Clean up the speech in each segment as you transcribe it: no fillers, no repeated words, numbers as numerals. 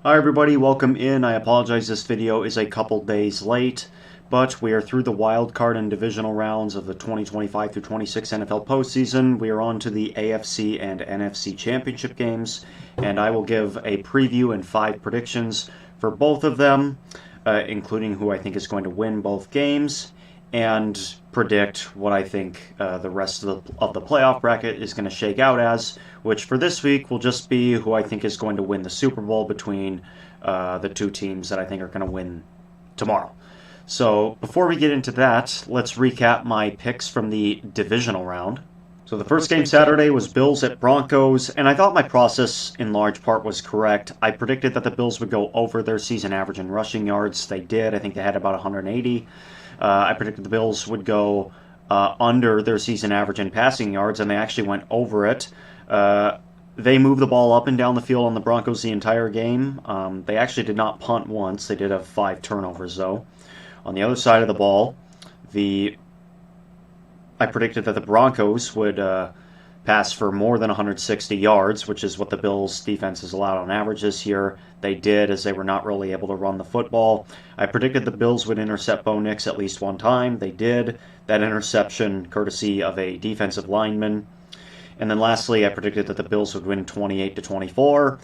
Hi everybody, welcome in. I apologize this video is a couple days late, but we are through the wild card and divisional rounds of the 2025 through 26 NFL postseason. We are on to the AFC and NFC championship games, and I will give a preview and 5 predictions for both of them, including who I think is going to win both games, and predict what I think the rest of the playoff bracket is going to shake out as, which for this week will just be who I think is going to win the Super Bowl between the two teams that I think are going to win tomorrow. So before we get into that, let's recap my picks from the divisional round. So the first game Saturday was Bills at Broncos, and I thought my process in large part was correct. I predicted that the Bills would go over their season average in rushing yards. They did. I think they had about 180. I predicted the Bills would go under their season average in passing yards, and they actually went over it. They moved the ball up and down the field on the Broncos the entire game. They actually did not punt once. They did have 5 turnovers, though. On the other side of the ball, I predicted that the Broncos would pass for more than 160 yards, which is what the Bills' defense has allowed on average this year. They did, as they were not really able to run the football. I predicted the Bills would intercept Bo Nix at least one time. They did. That interception, courtesy of a defensive lineman. And then lastly, I predicted that the Bills would win 28-24.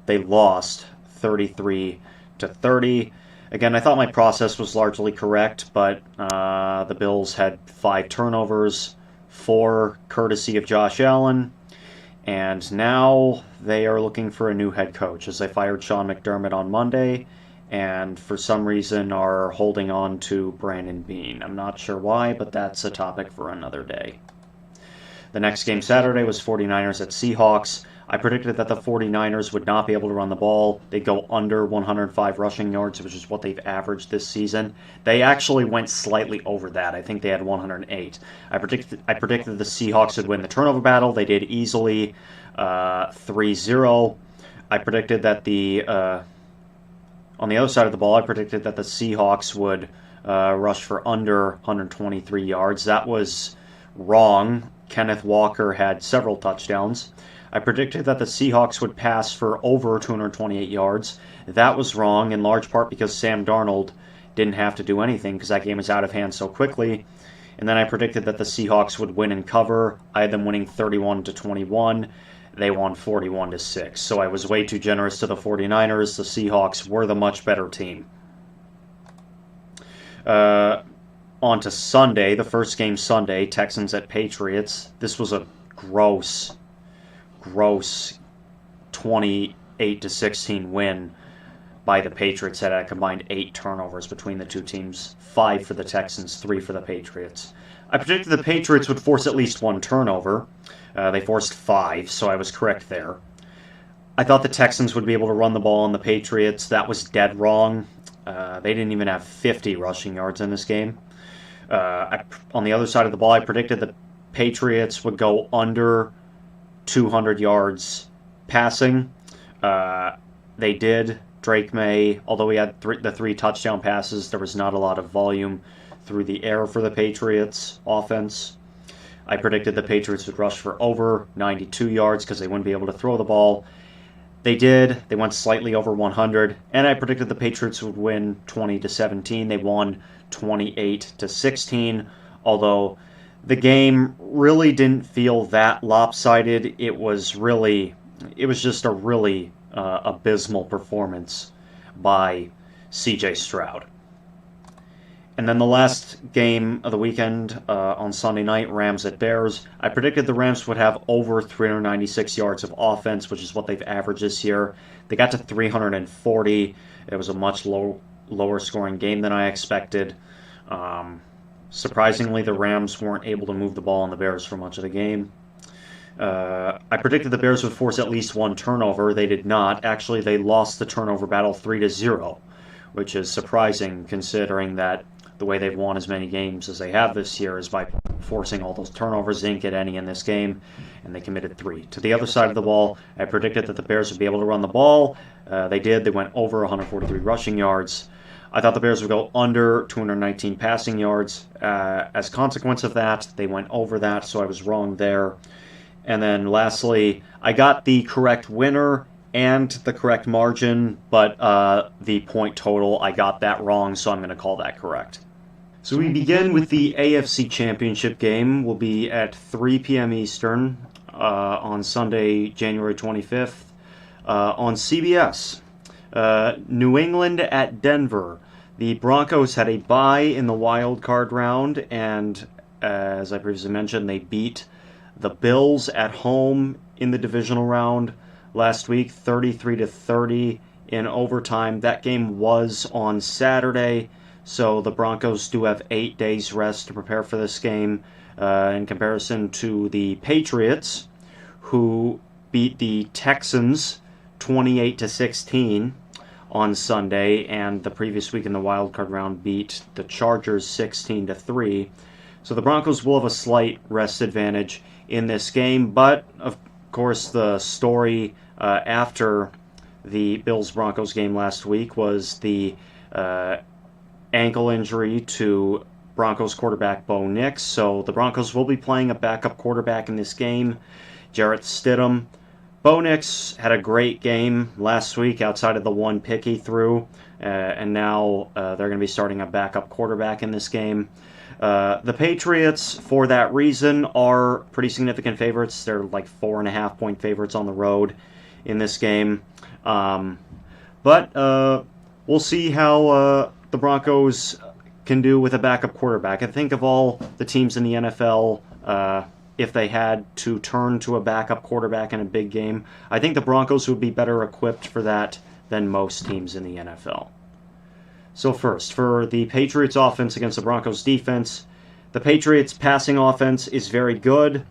They lost 33-30. Again, I thought my process was largely correct, but the Bills had 5 turnovers, 4 courtesy of Josh Allen, and now they are looking for a new head coach as they fired Sean McDermott on Monday and for some reason are holding on to Brandon Beane. I'm not sure why, but that's a topic for another day. The next game Saturday was 49ers at Seahawks. I predicted that the 49ers would not be able to run the ball. They'd go under 105 rushing yards, which is what they've averaged this season. They actually went slightly over that. I think they had 108. I predicted the Seahawks would win the turnover battle. They did easily 3-0. I predicted that on the other side of the ball, I predicted that the Seahawks would rush for under 123 yards. That was wrong. Kenneth Walker had several touchdowns. I predicted that the Seahawks would pass for over 228 yards. That was wrong, in large part because Sam Darnold didn't have to do anything because that game was out of hand so quickly. And then I predicted that the Seahawks would win and cover. I had them winning 31-21. They won 41-6. So I was way too generous to the 49ers. The Seahawks were the much better team. On to Sunday, the first game Sunday, Texans at Patriots. This was a gross 28-16 win by the Patriots that had a combined 8 turnovers between the two teams, 5 for the Texans, 3 for the Patriots. I predicted the Patriots would force at least 1 turnover. They forced 5, so I was correct there. I thought the Texans would be able to run the ball on the Patriots. That was dead wrong. They didn't even have 50 rushing yards in this game. On the other side of the ball, I predicted the Patriots would go under 200 yards passing. They did. Drake May, although he had the 3 touchdown passes, there was not a lot of volume through the air for the Patriots offense. I predicted the Patriots would rush for over 92 yards because they wouldn't be able to throw the ball. They did. They went slightly over 100, and I predicted the Patriots would win 20-17. They won 28-16, although the game really didn't feel that lopsided. It was just a really abysmal performance by C.J. Stroud. And then the last game of the weekend on Sunday night, Rams at Bears. I predicted the Rams would have over 396 yards of offense, which is what they've averaged this year. They got to 340. It was a much lower scoring game than I expected. Surprisingly, the Rams weren't able to move the ball on the Bears for much of the game. I predicted the Bears would force at least 1 turnover. They did not. Actually, they lost the turnover battle 3-0, which is surprising considering that the way they've won as many games as they have this year is by forcing all those turnovers. They didn't get any in this game, and they committed 3. To the other side of the ball, I predicted that the Bears would be able to run the ball. They did. They went over 143 rushing yards. I thought the Bears would go under 219 passing yards. As a consequence of that, they went over that, so I was wrong there. And then lastly, I got the correct winner and the correct margin, but the point total, I got that wrong, so I'm going to call that correct. So we begin with the AFC Championship game. Will be at 3 p.m. Eastern on Sunday, January 25th on CBS. New England at Denver. The Broncos had a bye in the wild card round, and as I previously mentioned, they beat the Bills at home in the divisional round last week, 33-30 in overtime. That game was on Saturday, so the Broncos do have 8 days rest to prepare for this game in comparison to the Patriots, who beat the Texans 28-16 on Sunday, and the previous week in the wildcard round beat the Chargers 16-3. So the Broncos will have a slight rest advantage in this game, but of course the story after the Bills-Broncos game last week was the ankle injury to Broncos quarterback Bo Nix. So the Broncos will be playing a backup quarterback in this game, Jarrett Stidham. Bo Nix had a great game last week outside of the one pick he threw, and now they're going to be starting a backup quarterback in this game. The Patriots, for that reason, are pretty significant favorites. They're like 4.5-point favorites on the road in this game. But we'll see how the Broncos can do with a backup quarterback. I think of all the teams in the NFL, if they had to turn to a backup quarterback in a big game, I think the Broncos would be better equipped for that than most teams in the NFL. So first, for the Patriots offense against the Broncos defense, the Patriots passing offense is very good.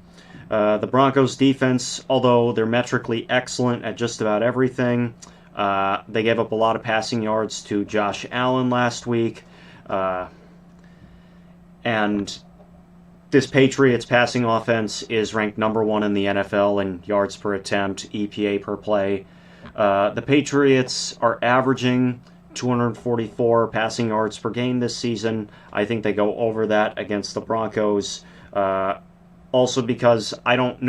The Broncos defense, although they're metrically excellent at just about everything, they gave up a lot of passing yards to Josh Allen last week. And this Patriots passing offense is ranked number 1 in the NFL in yards per attempt, EPA per play. The Patriots are averaging 244 passing yards per game this season. I think they go over that against the Broncos. Also because I don't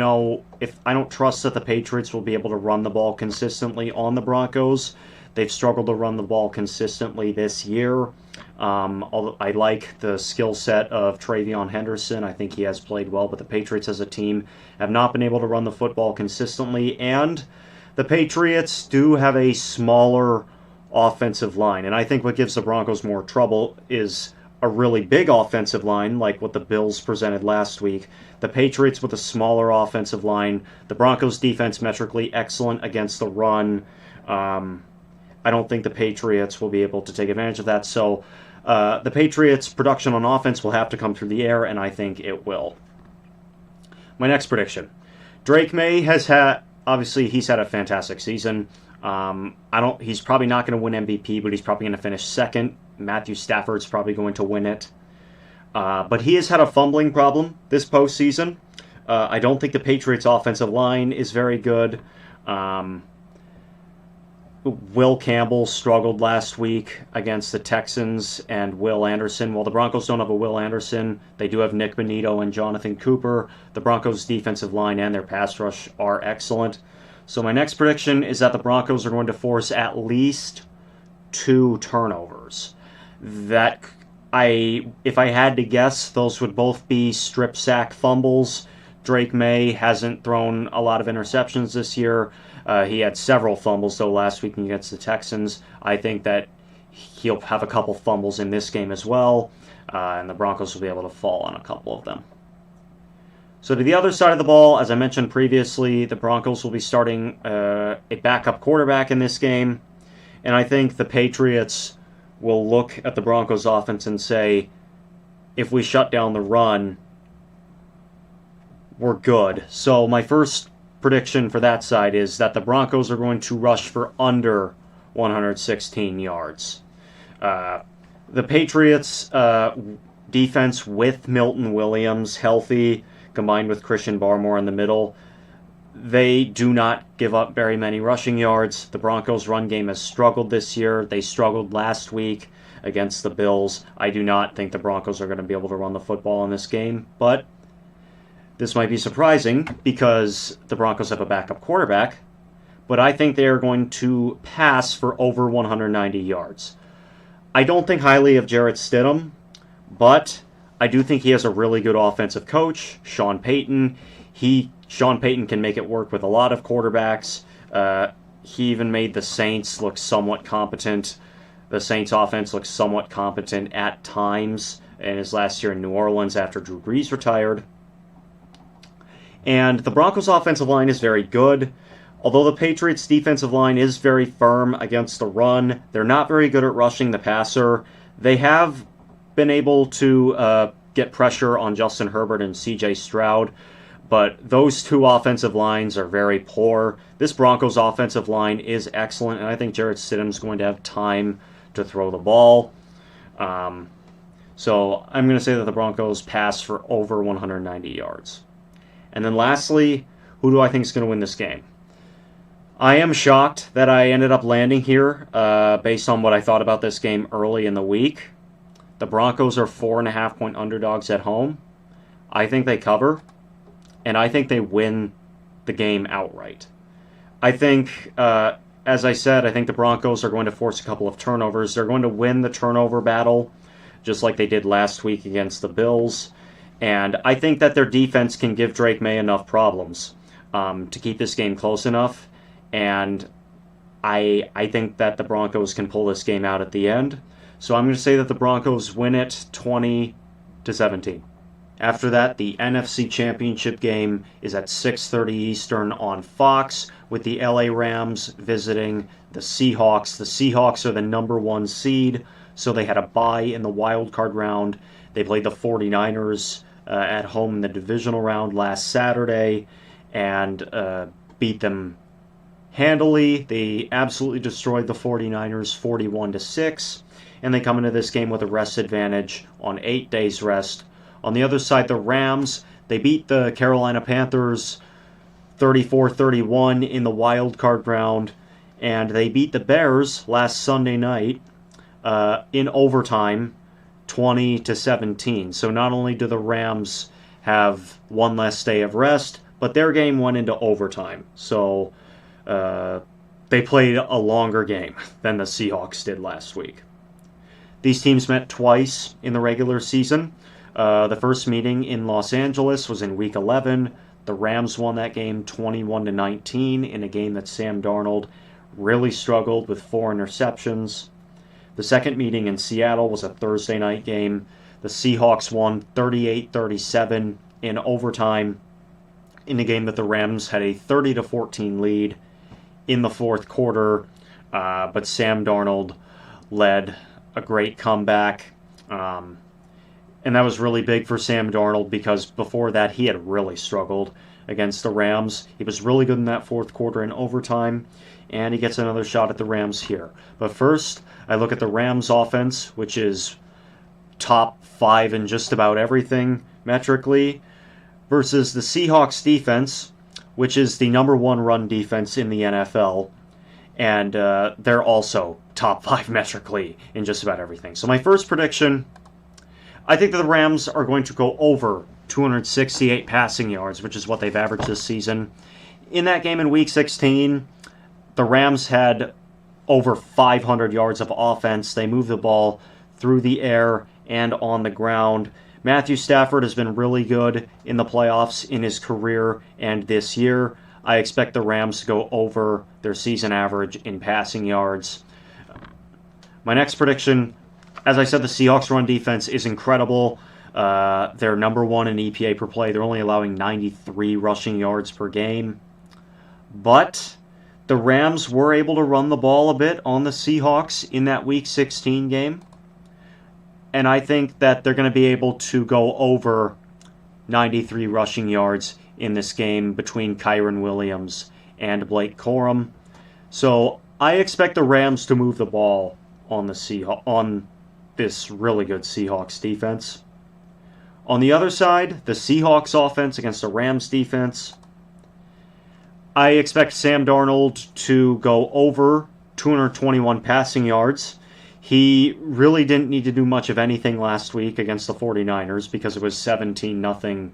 trust that the Patriots will be able to run the ball consistently on the Broncos. They've struggled to run the ball consistently this year. Although I like the skill set of Travion Henderson. I think he has played well, but the Patriots as a team have not been able to run the football consistently, and the Patriots do have a smaller offensive line, and I think what gives the Broncos more trouble is a really big offensive line like what the Bills presented last week. The Patriots with a smaller offensive line. The Broncos defense metrically excellent against the run. I don't think the Patriots will be able to take advantage of that. So the Patriots' production on offense will have to come through the air, and I think it will. My next prediction. Drake May he's had a fantastic season. He's probably not going to win MVP, but he's probably going to finish second. Matthew Stafford's probably going to win it. But he has had a fumbling problem this postseason. I don't think the Patriots' offensive line is very good. Will Campbell struggled last week against the Texans and Will Anderson. While the Broncos don't have a Will Anderson, they do have Nick Bonito and Jonathan Cooper. The Broncos' defensive line and their pass rush are excellent. So my next prediction is that the Broncos are going to force at least 2 turnovers. If I had to guess, those would both be strip sack fumbles. Drake May hasn't thrown a lot of interceptions this year. He had several fumbles, though, last week against the Texans. I think that he'll have a couple fumbles in this game as well, and the Broncos will be able to fall on a couple of them. So to the other side of the ball, as I mentioned previously, the Broncos will be starting a backup quarterback in this game, and I think the Patriots will look at the Broncos offense and say, if we shut down the run, we're good. So my first prediction for that side is that the Broncos are going to rush for under 116 yards. The Patriots defense with Milton Williams healthy, combined with Christian Barmore in the middle, they do not give up very many rushing yards. The Broncos' run game has struggled this year. They struggled last week against the Bills. I do not think the Broncos are going to be able to run the football in this game, but this might be surprising because the Broncos have a backup quarterback, but I think they are going to pass for over 190 yards. I don't think highly of Jarrett Stidham, but I do think he has a really good offensive coach, Sean Payton. Sean Payton can make it work with a lot of quarterbacks. He even made the Saints look somewhat competent. The Saints offense looks somewhat competent at times in his last year in New Orleans after Drew Brees retired. And the Broncos' offensive line is very good. Although the Patriots' defensive line is very firm against the run, they're not very good at rushing the passer. They have been able to get pressure on Justin Herbert and C.J. Stroud, but those two offensive lines are very poor. This Broncos offensive line is excellent, and I think Jarrett Stidham's going to have time to throw the ball. So I'm going to say that the Broncos pass for over 190 yards. And then lastly, who do I think is going to win this game? I am shocked that I ended up landing here based on what I thought about this game early in the week. The Broncos are 4.5-point underdogs at home. I think they cover, and I think they win the game outright. I think, as I said, I think the Broncos are going to force a couple of turnovers. They're going to win the turnover battle, just like they did last week against the Bills. And I think that their defense can give Drake May enough problems to keep this game close enough. And I think that the Broncos can pull this game out at the end. So I'm going to say that the Broncos win it 20-17. After that, the NFC Championship game is at 6:30 Eastern on Fox with the LA Rams visiting the Seahawks. The Seahawks are the number 1 seed, so they had a bye in the wild card round. They played the 49ers at home in the divisional round last Saturday and beat them handily. They absolutely destroyed the 49ers 41-6, and they come into this game with a rest advantage on 8 days rest. On the other side, the Rams, they beat the Carolina Panthers 34-31 in the wild card round, and they beat the Bears last Sunday night in overtime 20-17. So not only do the Rams have one less day of rest, but their game went into overtime. So they played a longer game than the Seahawks did last week. These teams met twice in the regular season. The first meeting in Los Angeles was in Week 11. The Rams won that game 21-19 in a game that Sam Darnold really struggled with 4 interceptions. The second meeting in Seattle was a Thursday night game. The Seahawks won 38-37 in overtime in a game that the Rams had a 30-14 lead in the fourth quarter, but Sam Darnold led a great comeback. And that was really big for Sam Darnold because before that he had really struggled against the Rams. He was really good in that fourth quarter in overtime, and he gets another shot at the Rams here. But first, I look at the Rams offense, which is top 5 in just about everything metrically, versus the Seahawks defense, which is the number 1 run defense in the NFL, and they're also top 5 metrically in just about everything. So my first prediction, I think that the Rams are going to go over 268 passing yards, which is what they've averaged this season. In that game in Week 16, the Rams had over 500 yards of offense. They moved the ball through the air and on the ground. Matthew Stafford has been really good in the playoffs in his career and this year. I expect the Rams to go over their season average in passing yards. My next prediction, as I said, the Seahawks run defense is incredible. They're number 1 in EPA per play. They're only allowing 93 rushing yards per game. But the Rams were able to run the ball a bit on the Seahawks in that Week 16 game. And I think that they're going to be able to go over 93 rushing yards in this game between Kyren Williams and Blake Corum. So I expect the Rams to move the ball on this really good Seahawks defense. On the other side, the Seahawks offense against the Rams defense, I expect Sam Darnold to go over 221 passing yards. He really didn't need to do much of anything last week against the 49ers because it was 17-0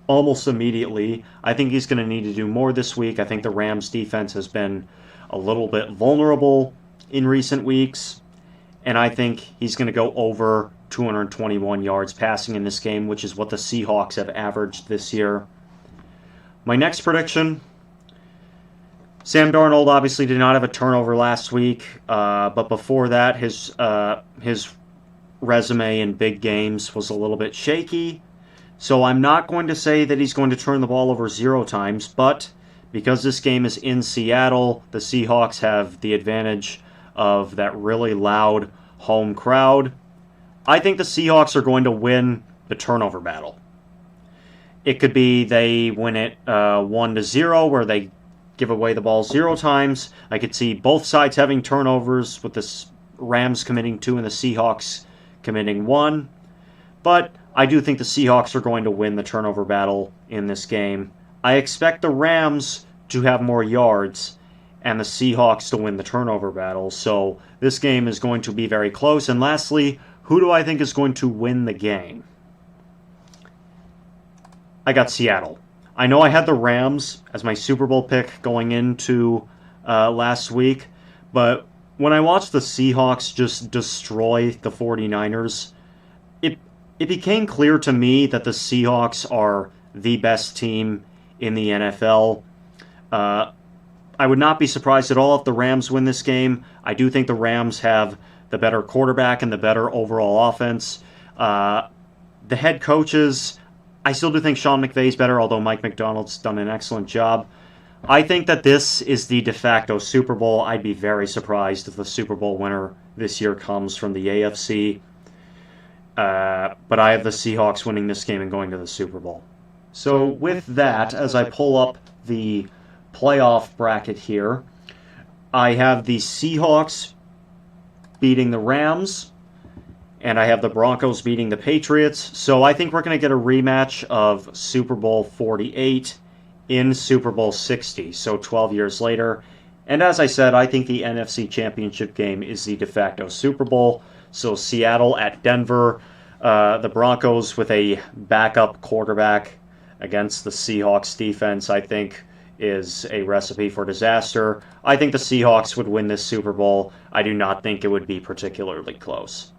almost immediately. I think he's going to need to do more this week. I think the Rams defense has been a little bit vulnerable in recent weeks, and I think he's going to go over 221 yards passing in this game, which is what the Seahawks have averaged this year. My next prediction, Sam Darnold obviously did not have a turnover last week, but before that, his resume in big games was a little bit shaky. So I'm not going to say that he's going to turn the ball over 0 times, but because this game is in Seattle, the Seahawks have the advantage of that really loud home crowd. I think the Seahawks are going to win the turnover battle. It could be they win it 1-0, where they give away the ball 0 times. I could see both sides having turnovers, with the Rams committing 2 and the Seahawks committing 1. But I do think the Seahawks are going to win the turnover battle in this game. I expect the Rams to have more yards and the Seahawks to win the turnover battle. So this game is going to be very close. And lastly, who do I think is going to win the game? I got Seattle. I know I had the Rams as my Super Bowl pick going into last week, but when I watched the Seahawks just destroy the 49ers, it became clear to me that the Seahawks are the best team in the NFL. I would not be surprised at all if the Rams win this game. I do think the Rams have the better quarterback and the better overall offense. The head coaches, I still do think Sean McVay's better, although Mike McDonald's done an excellent job. I think that this is the de facto Super Bowl. I'd be very surprised if the Super Bowl winner this year comes from the AFC. But I have the Seahawks winning this game and going to the Super Bowl. So with that, as I pull up the playoff bracket here, I have the Seahawks beating the Rams, and I have the Broncos beating the Patriots. So I think we're going to get a rematch of Super Bowl 48 in Super Bowl 60, so 12 years later. And as I said, I think the NFC Championship game is the de facto Super Bowl. So Seattle at Denver, the Broncos with a backup quarterback against the Seahawks defense, I think, is a recipe for disaster. I think the Seahawks would win this Super Bowl. I do not think it would be particularly close.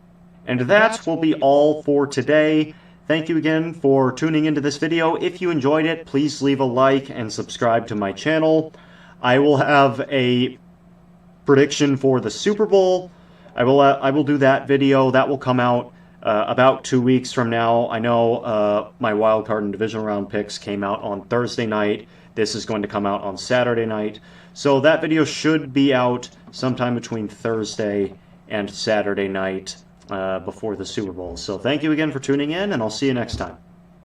And that will be all for today. Thank you again for tuning into this video. If you enjoyed it, please leave a like and subscribe to my channel. I will have a prediction for the Super Bowl. I will do that video. That will come out about 2 weeks from now. I know my wildcard and divisional round picks came out on Thursday night. This is going to come out on Saturday night. So that video should be out sometime between Thursday and Saturday night before the Super Bowl. So thank you again for tuning in, and I'll see you next time.